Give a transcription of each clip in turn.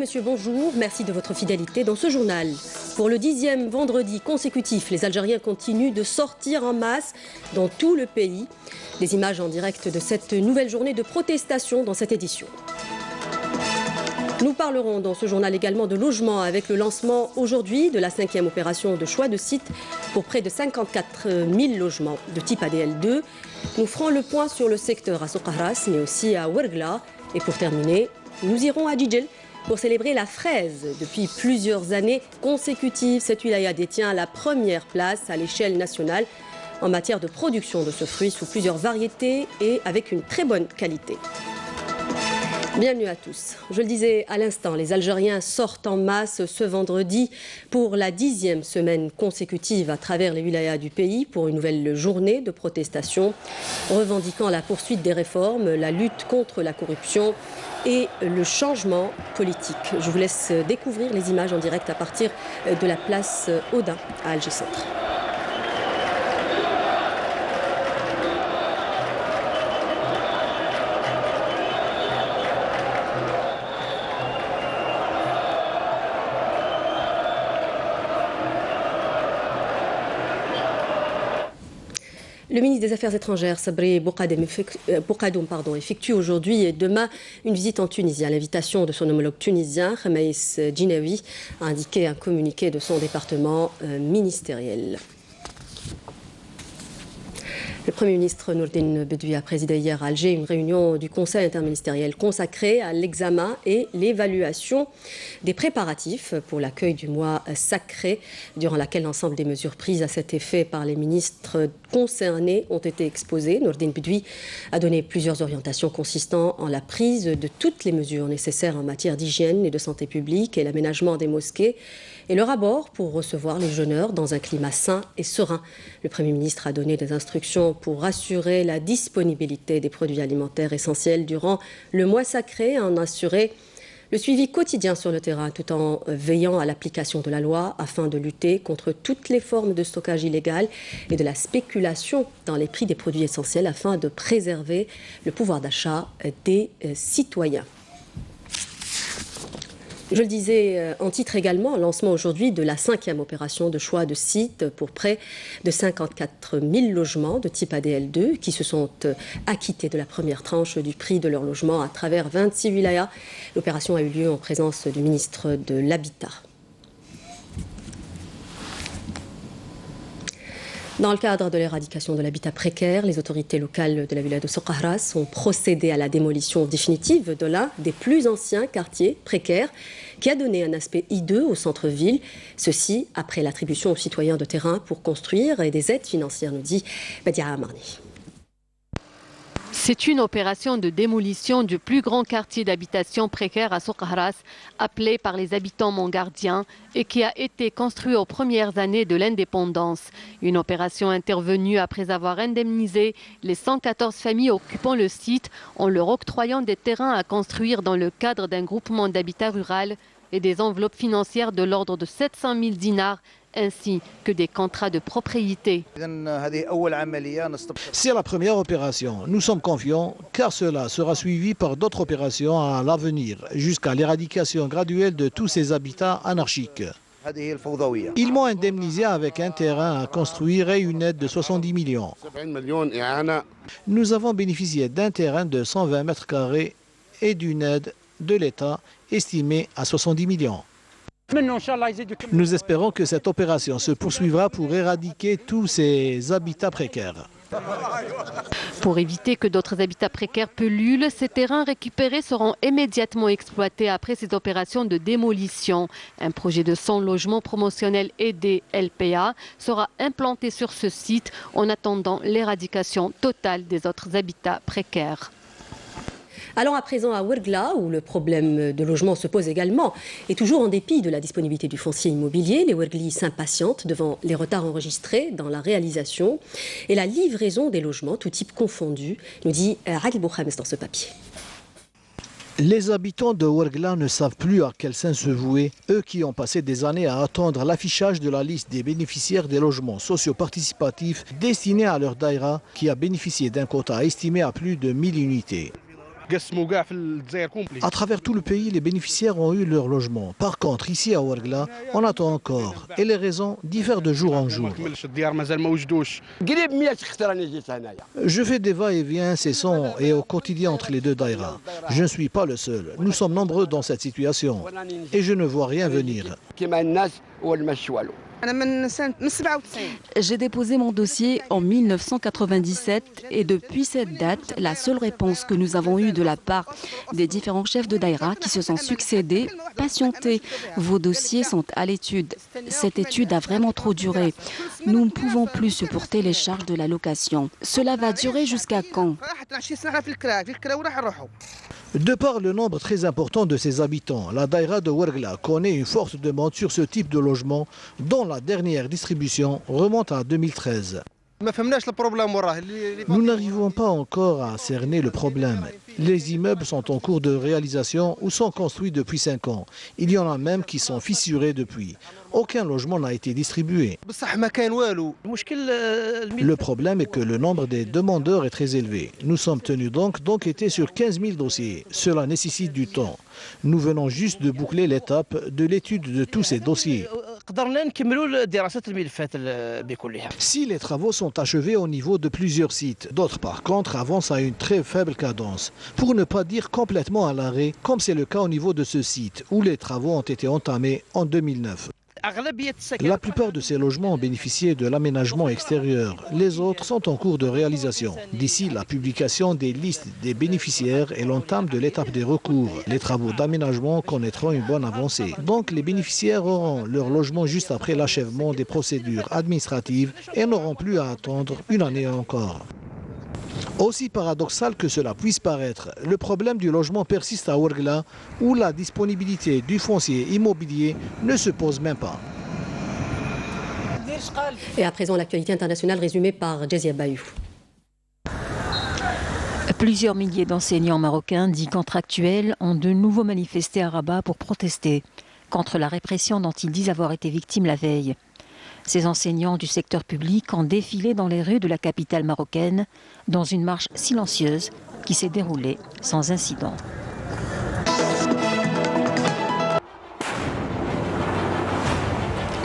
messieurs, bonjour. Merci de votre fidélité dans ce journal. Pour le 10e vendredi consécutif, les Algériens continuent de sortir en masse dans tout le pays. Des images en direct de cette nouvelle journée de protestation dans cette édition. Nous parlerons dans ce journal également de logement avec le lancement aujourd'hui de la 5e opération de choix de site pour près de 54 000 logements de type ADL2. Nous ferons le point sur le secteur à Soukahras mais aussi à Ouergla. Et pour terminer, nous irons à Djidjel pour célébrer la fraise. Depuis plusieurs années consécutives, cette wilaya détient la première place à l'échelle nationale en matière de production de ce fruit sous plusieurs variétés et avec une très bonne qualité. Bienvenue à tous. Je le disais à l'instant, les Algériens sortent en masse ce vendredi pour la 10e semaine consécutive à travers les wilayas du pays pour une nouvelle journée de protestation revendiquant la poursuite des réformes, la lutte contre la corruption et le changement politique. Je vous laisse découvrir les images en direct à partir de la place Odin à Alger Centre. Le ministre des Affaires étrangères, Sabri Boukadoum, effectue aujourd'hui et demain une visite en Tunisie à l'invitation de son homologue tunisien, Khamaïs Djinawi, a indiqué un communiqué de son département ministériel. Le Premier ministre Nourdine Bedoui a présidé hier à Alger une réunion du Conseil interministériel consacrée à l'examen et l'évaluation des préparatifs pour l'accueil du mois sacré, durant laquelle l'ensemble des mesures prises à cet effet par les ministres concernés ont été exposées. Nourdine Bedoui a donné plusieurs orientations consistant en la prise de toutes les mesures nécessaires en matière d'hygiène et de santé publique et l'aménagement des mosquées et leur abord pour recevoir les jeûneurs dans un climat sain et serein. Le Premier ministre a donné des instructions pour assurer la disponibilité des produits alimentaires essentiels durant le mois sacré et en assurer le suivi quotidien sur le terrain tout en veillant à l'application de la loi afin de lutter contre toutes les formes de stockage illégal et de la spéculation dans les prix des produits essentiels afin de préserver le pouvoir d'achat des citoyens. Je le disais en titre également, lancement aujourd'hui de la 5e opération de choix de site pour près de 54 000 logements de type ADL2 qui se sont acquittés de la première tranche du prix de leur logement à travers 26 wilayas. L'opération a eu lieu en présence du ministre de l'Habitat. Dans le cadre de l'éradication de l'habitat précaire, les autorités locales de la wilaya de Soukahras ont procédé à la démolition définitive de l'un des plus anciens quartiers précaires qui a donné un aspect hideux au centre-ville. Ceci après l'attribution aux citoyens de terrain pour construire et des aides financières, nous dit Badia Amarni. C'est une opération de démolition du plus grand quartier d'habitation précaire à Soukahras, appelé par les habitants Montgardien et qui a été construit aux premières années de l'indépendance. Une opération intervenue après avoir indemnisé les 114 familles occupant le site en leur octroyant des terrains à construire dans le cadre d'un groupement d'habitat rural et des enveloppes financières de l'ordre de 700 000 dinars ainsi que des contrats de propriété. C'est la première opération. Nous sommes confiants car cela sera suivi par d'autres opérations à l'avenir jusqu'à l'éradication graduelle de tous ces habitats anarchiques. Ils m'ont indemnisé avec un terrain à construire et une aide de 70 millions. Nous avons bénéficié d'un terrain de 120 mètres carrés et d'une aide de l'État estimée à 70 millions. Nous espérons que cette opération se poursuivra pour éradiquer tous ces habitats précaires. Pour éviter que d'autres habitats précaires pullulent, ces terrains récupérés seront immédiatement exploités après ces opérations de démolition. Un projet de 100 logements promotionnels aidés LPA sera implanté sur ce site en attendant l'éradication totale des autres habitats précaires. Allons à présent à Ouergla, où le problème de logement se pose également. Et toujours en dépit de la disponibilité du foncier immobilier, les Ouerglis s'impatientent devant les retards enregistrés dans la réalisation et la livraison des logements, tout type confondu, nous dit Adil Bouhames dans ce papier. Les habitants de Ouergla ne savent plus à quel sein se vouer, eux qui ont passé des années à attendre l'affichage de la liste des bénéficiaires des logements socio-participatifs destinés à leur daïra qui a bénéficié d'un quota estimé à plus de 1000 unités. À travers tout le pays, les bénéficiaires ont eu leur logement. Par contre, ici à Ouargla, on attend encore. Et les raisons diffèrent de jour en jour. Je fais des va-et-vient incessants et au quotidien entre les deux daïras. Je ne suis pas le seul. Nous sommes nombreux dans cette situation. Et je ne vois rien venir. J'ai déposé mon dossier en 1997 et depuis cette date, la seule réponse que nous avons eue de la part des différents chefs de daïra qui se sont succédés, patientez, vos dossiers sont à l'étude. Cette étude a vraiment trop duré. Nous ne pouvons plus supporter les charges de la location. Cela va durer jusqu'à quand ? De par le nombre très important de ses habitants, la daïra de Ouargla connaît une forte demande sur ce type de logement dont la dernière distribution remonte à 2013. Nous n'arrivons pas encore à cerner le problème. Les immeubles sont en cours de réalisation ou sont construits depuis 5 ans. Il y en a même qui sont fissurés depuis. Aucun logement n'a été distribué. Le problème est que le nombre des demandeurs est très élevé. Nous sommes tenus donc d'enquêter sur 15 000 dossiers. Cela nécessite du temps. Nous venons juste de boucler l'étape de l'étude de tous ces dossiers. Si les travaux sont achevés au niveau de plusieurs sites, d'autres par contre avancent à une très faible cadence, pour ne pas dire complètement à l'arrêt, comme c'est le cas au niveau de ce site, où les travaux ont été entamés en 2009. La plupart de ces logements ont bénéficié de l'aménagement extérieur. Les autres sont en cours de réalisation. D'ici la publication des listes des bénéficiaires et l'entame de l'étape des recours, les travaux d'aménagement connaîtront une bonne avancée. Donc les bénéficiaires auront leur logement juste après l'achèvement des procédures administratives et n'auront plus à attendre une année encore. Aussi paradoxal que cela puisse paraître, le problème du logement persiste à Ouargla, où la disponibilité du foncier immobilier ne se pose même pas. Et à présent, l'actualité internationale résumée par Jazia Bayou. Plusieurs milliers d'enseignants marocains dits contractuels ont de nouveau manifesté à Rabat pour protester contre la répression dont ils disent avoir été victimes la veille. Ces enseignants du secteur public ont défilé dans les rues de la capitale marocaine dans une marche silencieuse qui s'est déroulée sans incident.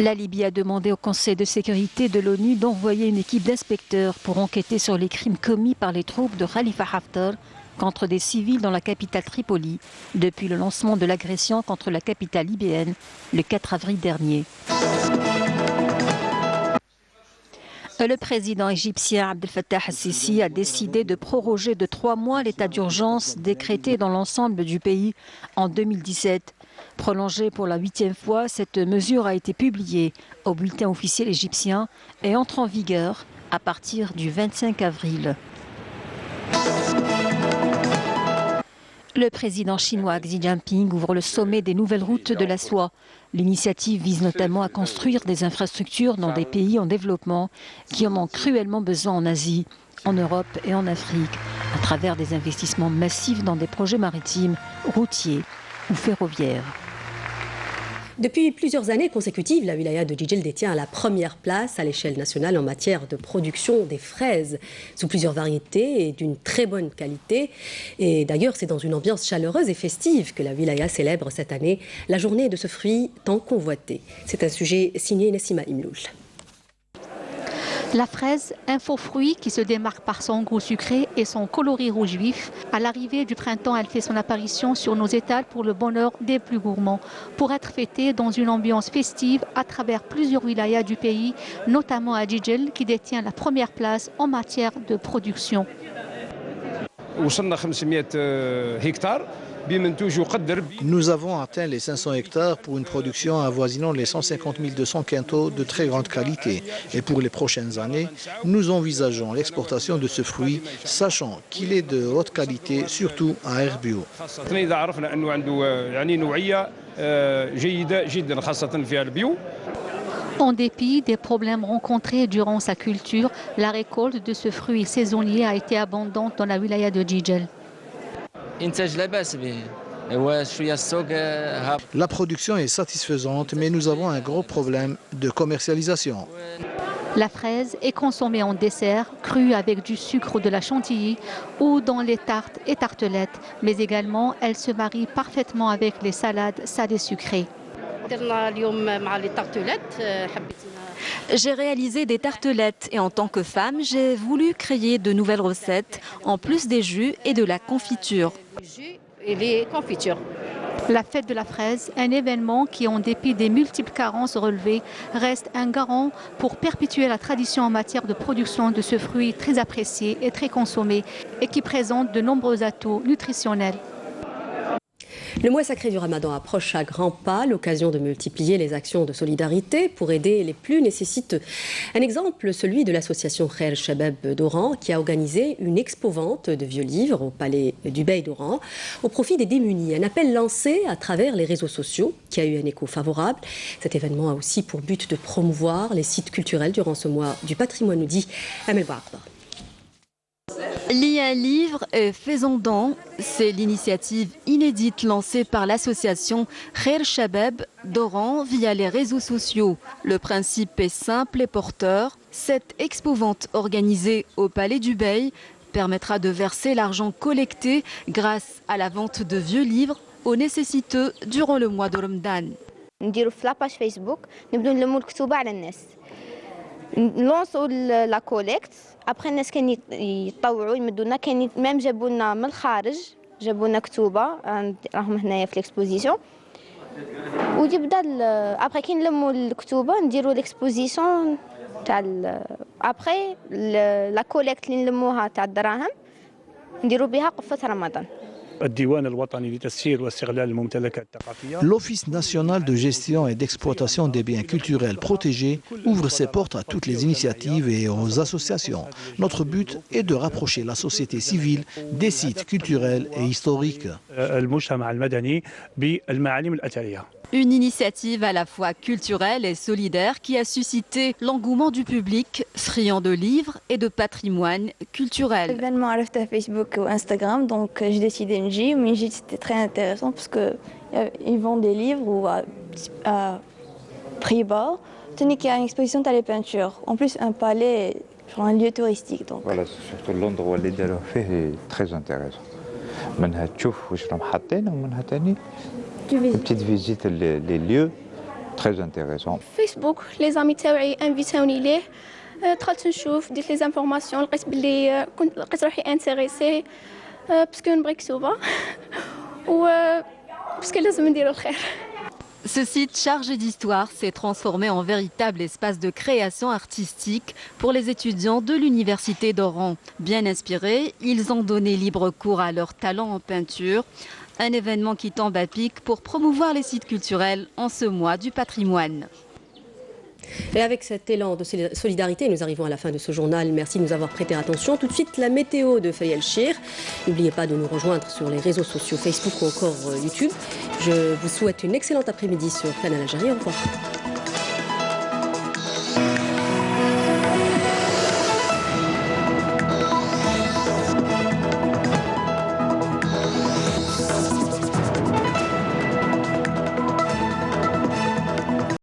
La Libye a demandé au Conseil de sécurité de l'ONU d'envoyer une équipe d'inspecteurs pour enquêter sur les crimes commis par les troupes de Khalifa Haftar contre des civils dans la capitale Tripoli depuis le lancement de l'agression contre la capitale libyenne le 4 avril dernier. Le président égyptien Abdel Fattah al-Sisi a décidé de proroger de 3 mois l'état d'urgence décrété dans l'ensemble du pays en 2017. Prolongée pour la 8e fois, cette mesure a été publiée au bulletin officiel égyptien et entre en vigueur à partir du 25 avril. Le président chinois Xi Jinping ouvre le sommet des nouvelles routes de la soie. L'initiative vise notamment à construire des infrastructures dans des pays en développement qui en ont cruellement besoin en Asie, en Europe et en Afrique, à travers des investissements massifs dans des projets maritimes, routiers ou ferroviaires. Depuis plusieurs années consécutives, la wilaya de Jijel détient la première place à l'échelle nationale en matière de production des fraises, sous plusieurs variétés et d'une très bonne qualité. Et d'ailleurs, c'est dans une ambiance chaleureuse et festive que la wilaya célèbre cette année la journée de ce fruit tant convoité. C'est un sujet signé Nassima Imloul. La fraise, un faux fruit qui se démarque par son goût sucré et son coloris rouge vif. À l'arrivée du printemps, elle fait son apparition sur nos étals pour le bonheur des plus gourmands. Pour être fêtée dans une ambiance festive à travers plusieurs wilayas du pays, notamment à Jijel, qui détient la première place en matière de production. Nous avons atteint les 500 hectares pour une production avoisinant les 150 200 quintaux de très grande qualité. Et pour les prochaines années, nous envisageons l'exportation de ce fruit, sachant qu'il est de haute qualité, surtout à air bio. En dépit des problèmes rencontrés durant sa culture, la récolte de ce fruit saisonnier a été abondante dans la wilaya de Jijel. La production est satisfaisante, mais nous avons un gros problème de commercialisation. La fraise est consommée en dessert, crue avec du sucre de la chantilly ou dans les tartes et tartelettes, mais également elle se marie parfaitement avec les salades salées sucrées. J'ai réalisé des tartelettes et en tant que femme, j'ai voulu créer de nouvelles recettes, en plus des jus et de la confiture. La fête de la fraise, un événement qui, en dépit des multiples carences relevées, reste un garant pour perpétuer la tradition en matière de production de ce fruit très apprécié et très consommé et qui présente de nombreux atouts nutritionnels. Le mois sacré du Ramadan approche à grands pas, l'occasion de multiplier les actions de solidarité pour aider les plus nécessiteux. Un exemple, celui de l'association Khair Shabab d'Oran, qui a organisé une expo-vente de vieux livres au palais du Bey d'Oran au profit des démunis. Un appel lancé à travers les réseaux sociaux qui a eu un écho favorable. Cet événement a aussi pour but de promouvoir les sites culturels durant ce mois du patrimoine, nous dit Amel Bouarda. Lis un livre et fais-en don, c'est l'initiative inédite lancée par l'association Khair Shabab d'Oran via les réseaux sociaux. Le principe est simple et porteur. Cette expo-vente organisée au Palais du Bey permettra de verser l'argent collecté grâce à la vente de vieux livres aux nécessiteux durant le mois de Ramadan. نديرو في لاباج فيسبوك نبداو نلمو الكتوبه على الناس نلونسو لا كوليكت ابخي الناس كاين يطوعوا يمدونا كاين ميم جابوا لنا من الخارج جابوا لنا كتوبه راهم هنايا في ليكسبوزيسيون ويبدا ابخي كي نلمو الكتوبه نديرو ليكسبوزيسيون تاع ابخي لا كوليكت اللي نلموها تاع الدراهم نديرو بها قفه رمضان. L'Office national de gestion et d'exploitation des biens culturels protégés ouvre ses portes à toutes les initiatives et aux associations. Notre but est de rapprocher la société civile des sites culturels et historiques. Une initiative à la fois culturelle et solidaire qui a suscité l'engouement du public, friand de livres et de patrimoine culturel. L'événement a fait Facebook ou Instagram, donc j'ai décidé de venir. Mais c'était très intéressant parce qu'ils vendent des livres ou à prix bas. Tenez qu'il y a une exposition de les peintures. En plus, un palais, un lieu touristique. Donc. Voilà, surtout l'endroit où les fait est très intéressant. Une petite visite les lieux, très intéressant. Facebook, les amis تاوعي انفيتاوني ليه دخلت نشوف ديت لي زانفورماسيون لقيت بلي لقيت روحي انتريسي باسكو نبغي كتوبه و باسكو لازم نديرو الخير. Ce site chargé d'histoire s'est transformé en véritable espace de création artistique pour les étudiants de l'université d'Oran. Bien inspirés, ils ont donné libre cours à leur talent en peinture. Un événement qui tombe à pic pour promouvoir les sites culturels en ce mois du patrimoine. Et avec cet élan de solidarité, nous arrivons à la fin de ce journal. Merci de nous avoir prêté attention. Tout de suite, la météo de Fayel Chir. N'oubliez pas de nous rejoindre sur les réseaux sociaux Facebook ou encore YouTube. Je vous souhaite une excellente après-midi sur Canal Algérie. Au revoir.